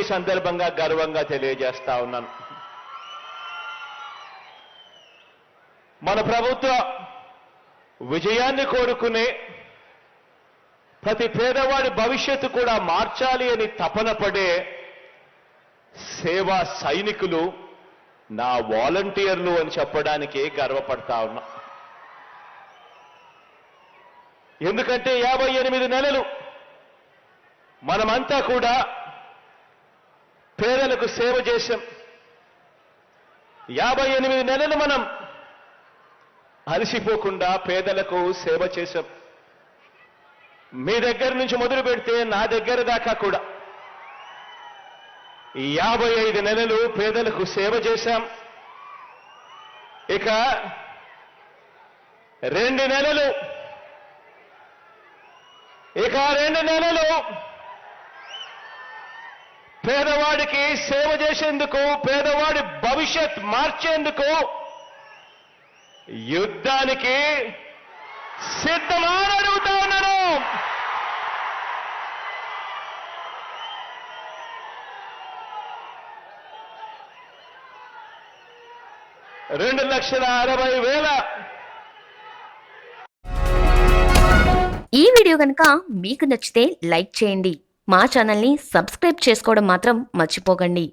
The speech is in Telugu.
ఈ సందర్భంగా గర్వంగా తెలియజేస్తా ఉన్నాను. మన ప్రభుత్వ విజయాన్ని కోరుకునే ప్రతి పేదవాడి భవిష్యత్తు కూడా మార్చాలి అని తపన పడే సేవా సైనికులు నా వాలంటీర్లు అని చెప్పడానికి గర్వపడతా ఉన్నా. ఎందుకంటే 58 నెలలు మనమంతా కూడా పేదలకు సేవ చేశాం. 58 నెలలు మనం అలసిపోకుండా పేదలకు సేవ చేశాం. మీ దగ్గర నుంచి మొదలు పెడితే నా దగ్గర దాకా కూడా 55 నెలలు పేదలకు సేవ చేశాం. ఇక 2 నెలలు పేదవాడికి సేవ చేసేందుకు, పేదవాడి భవిష్యత్ మార్చేందుకు యుద్ధానికి సిద్ధమా అని అడుగుతా ఉన్నాను. $2,60,000 ఈ వీడియో కనుక మీకు నచ్చితే లైక్ చేయండి. మా ఛానల్ని సబ్స్క్రైబ్ చేసుకోవడం మాత్రం మర్చిపోకండి.